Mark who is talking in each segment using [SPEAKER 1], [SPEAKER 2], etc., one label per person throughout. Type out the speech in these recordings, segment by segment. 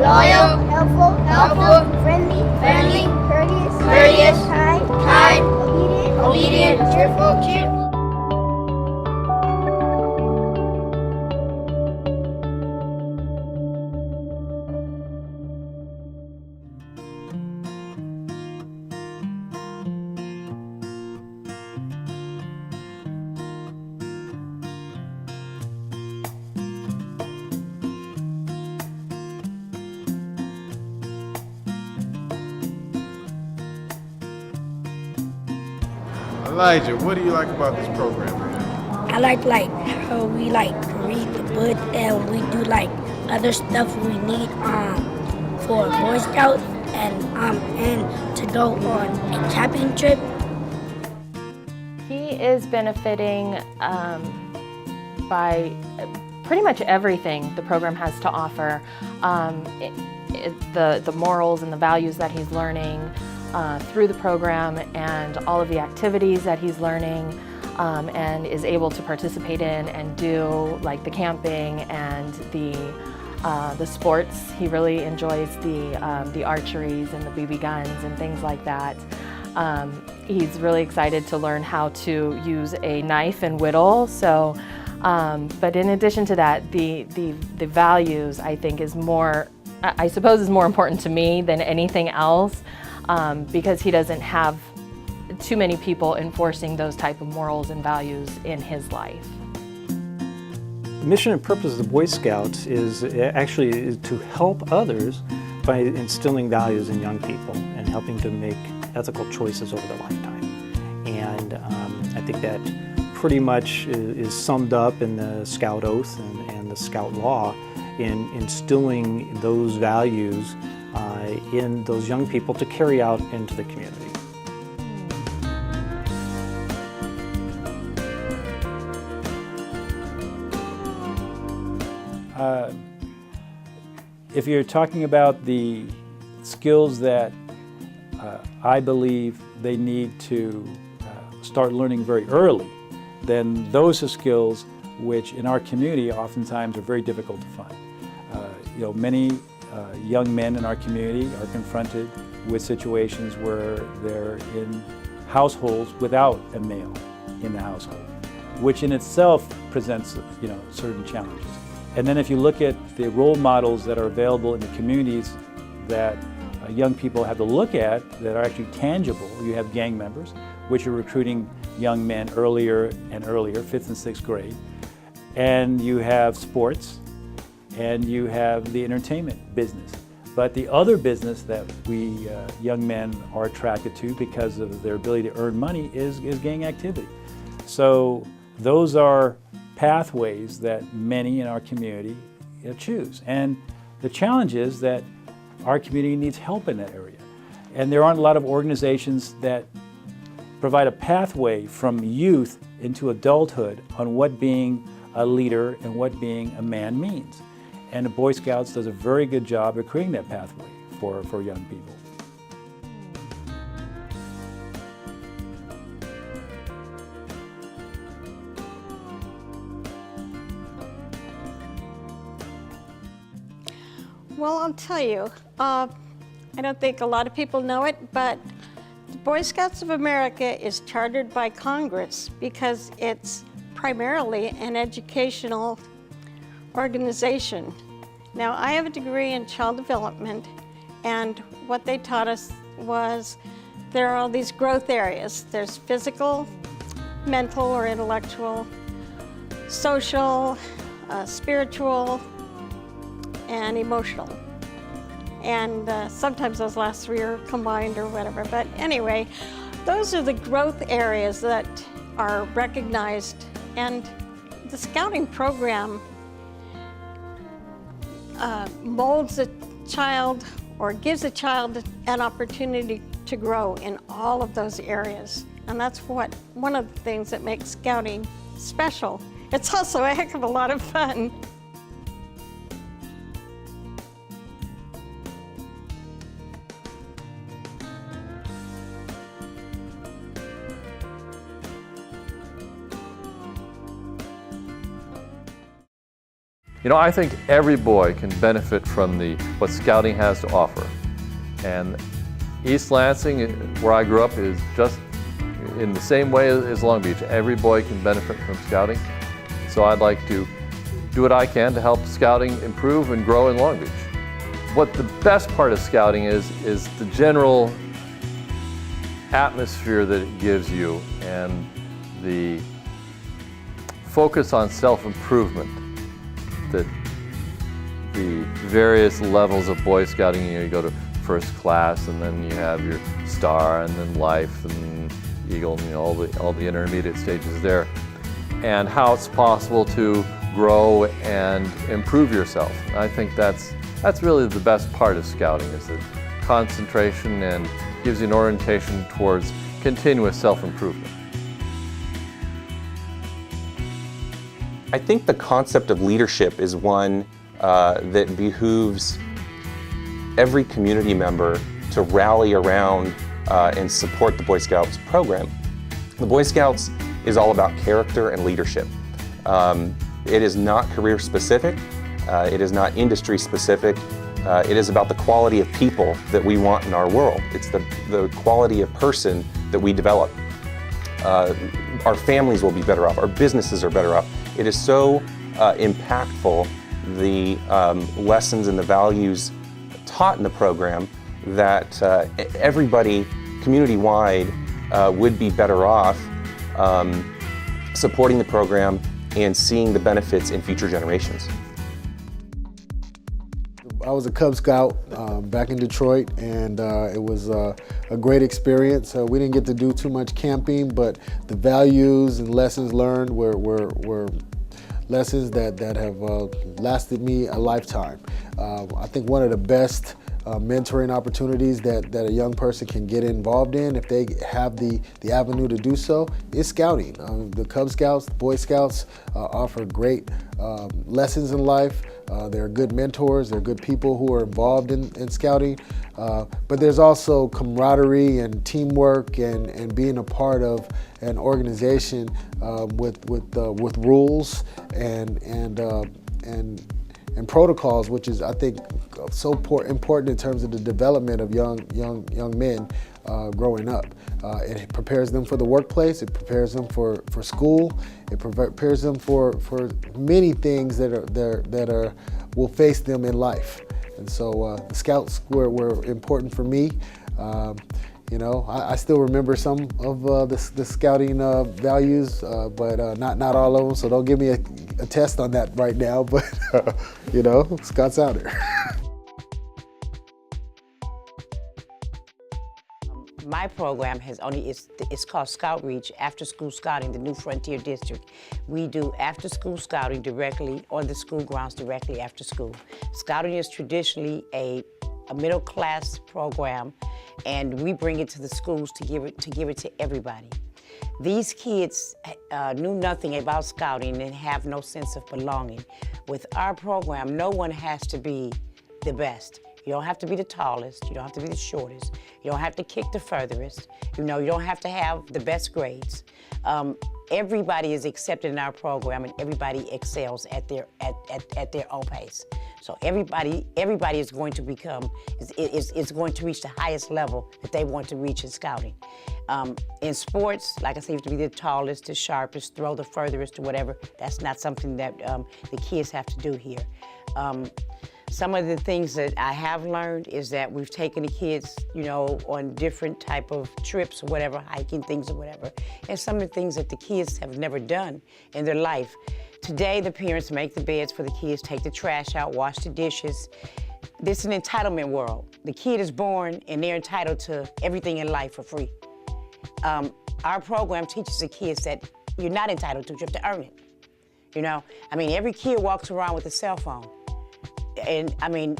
[SPEAKER 1] loyal,
[SPEAKER 2] helpful,
[SPEAKER 1] friendly,
[SPEAKER 2] courteous,
[SPEAKER 1] kind,
[SPEAKER 2] obedient,
[SPEAKER 1] cheerful.
[SPEAKER 3] Elijah, what do you like about this program, man?
[SPEAKER 4] I like how we read the book and we do other stuff we need for Boy Scouts and to go on a camping trip.
[SPEAKER 5] He is benefiting by pretty much everything the program has to offer. The morals and the values that he's learning through the program and all of the activities that he's learning and is able to participate in and do, like the camping and the sports. He really enjoys the archeries and the BB guns and things like that. He's really excited to learn how to use a knife and whittle. So, but in addition to that, the values I think is more, I suppose, is more important to me than anything else. Because he doesn't have too many people enforcing those type of morals and values in his life.
[SPEAKER 6] The mission and purpose of the Boy Scouts is to help others by instilling values in young people and helping to make ethical choices over their lifetime. And I think that pretty much is summed up in the Scout Oath and the Scout Law in instilling those values in those young people to carry out into the community.
[SPEAKER 7] If you're talking about the skills that I believe they need to start learning very early, then those are skills which in our community oftentimes are very difficult to find. Many young men in our community are confronted with situations where they're in households without a male in the household, which in itself presents certain challenges. And then if you look at the role models that are available in the communities that young people have to look at that are actually tangible, you have gang members, which are recruiting young men earlier and earlier, 5th and 6th grade, and you have sports, and you have the entertainment business. But the other business that we young men are attracted to because of their ability to earn money is gang activity. So those are pathways that many in our community choose. And the challenge is that our community needs help in that area. And there aren't a lot of organizations that provide a pathway from youth into adulthood on what being a leader and what being a man means. And the Boy Scouts does a very good job of creating that pathway for young people.
[SPEAKER 8] Well, I'll tell you, I don't think a lot of people know it, but the Boy Scouts of America is chartered by Congress because it's primarily an educational organization. Now, I have a degree in child development, and what they taught us was there are all these growth areas. There's physical, mental or intellectual, social, spiritual, and emotional. And sometimes those last three are combined or whatever. But anyway, those are the growth areas that are recognized. And the scouting program molds a child or gives a child an opportunity to grow in all of those areas. And that's one of the things that makes scouting special. It's also a heck of a lot of fun.
[SPEAKER 1] You know, I think every boy can benefit from what Scouting has to offer. And East Lansing, where I grew up, is just in the same way as Long Beach. Every boy can benefit from Scouting. So I'd like to do what I can to help Scouting improve and grow in Long Beach. What the best part of Scouting is the general atmosphere that it gives you and the focus on self-improvement that the various levels of Boy Scouting, you go to first class, and then you have your star, and then life, and Eagle, and all the intermediate stages there, and how it's possible to grow and improve yourself. I think that's really the best part of Scouting, is the concentration and gives you an orientation towards continuous self-improvement.
[SPEAKER 9] I think the concept of leadership is one that behooves every community member to rally around and support the Boy Scouts program. The Boy Scouts is all about character and leadership. It is not career specific, it is not industry specific, it is about the quality of people that we want in our world. It's the quality of person that we develop. Our families will be better off, our businesses are better off. It is so impactful, the lessons and the values taught in the program, that everybody community-wide would be better off supporting the program and seeing the benefits in future generations.
[SPEAKER 10] I was a Cub Scout back in Detroit, and it was a great experience. We didn't get to do too much camping, but the values and lessons learned were lessons that have lasted me a lifetime. I think one of the best mentoring opportunities that a young person can get involved in, if they have the avenue to do so, is scouting. The Cub Scouts, the Boy Scouts offer great lessons in life. They're good mentors, they're good people who are involved in scouting. But there's also camaraderie and teamwork and being a part of an organization with rules and protocols, which is, I think, so important in terms of the development of young men growing up. It prepares them for the workplace, it prepares them for school, it prepares them for many things that will face them in life. And so the Scouts were important for me. You know, I still remember some of the scouting values, but not all of them. So don't give me a test on that right now. But you know, Scout's out there.
[SPEAKER 11] My program it's called Scout Reach, After School Scouting, the New Frontier District. We do after school scouting directly on the school grounds directly after school. Scouting is traditionally a middle class program, and we bring it to the schools to give it to everybody. These kids knew nothing about scouting and have no sense of belonging. With our program, no one has to be the best. You don't have to be the tallest, you don't have to be the shortest, you don't have to kick the furthest, you don't have to have the best grades. Everybody is accepted in our program, and everybody excels at their own pace. So everybody is going to is going to reach the highest level that they want to reach in scouting. In sports, like I said, you have to be the tallest, the sharpest, throw the furthest, or whatever. That's not something that the kids have to do here. Some of the things that I have learned is that we've taken the kids, on different type of trips or whatever, hiking things or whatever, and some of the things that the kids have never done in their life. Today, the parents make the beds for the kids, take the trash out, wash the dishes. This is an entitlement world. The kid is born and they're entitled to everything in life for free. Our program teaches the kids that you're not entitled to it, you have to earn it. Every kid walks around with a cell phone. And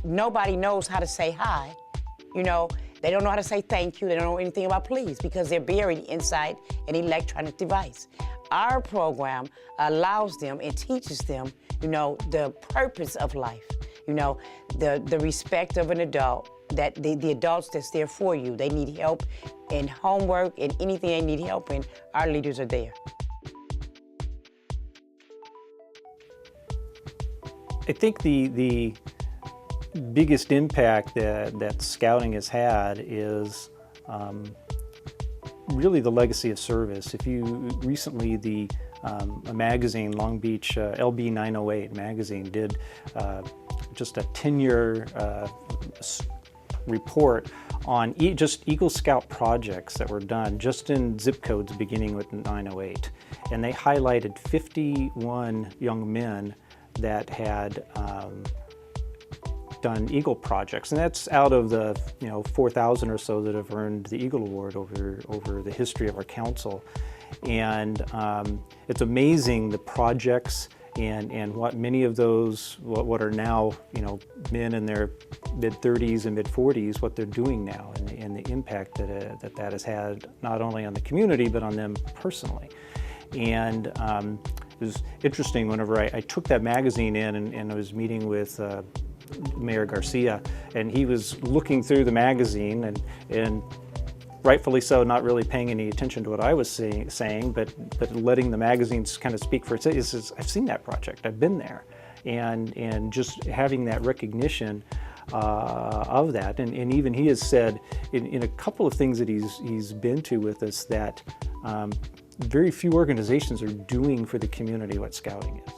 [SPEAKER 11] nobody knows how to say hi. They don't know how to say thank you. They don't know anything about please because they're buried inside an electronic device. Our program allows them and teaches them, the purpose of life. The respect of an adult, that the adults that's there for you. They need help in homework and anything they need help in, our leaders are there.
[SPEAKER 6] I think the biggest impact that Scouting has had is really the legacy of service. If you recently, a magazine, Long Beach LB 908 magazine, did just a 10-year report on just Eagle Scout projects that were done just in zip codes beginning with 908. And they highlighted 51 young men that had done Eagle projects, and that's out of the 4,000 or so that have earned the Eagle Award over the history of our council. And it's amazing the projects and what many of those, what are now men in their mid-30s and mid-40s, what they're doing now, and the impact that has had not only on the community but on them personally. And it was interesting whenever I took that magazine in and I was meeting with Mayor Garcia, and he was looking through the magazine and rightfully so, not really paying any attention to what I was saying, but letting the magazines kind of speak for itself. He says, I've seen that project, I've been there. And just having that recognition of that, and even he has said in a couple of things that he's been to with us that very few organizations are doing for the community what Scouting is.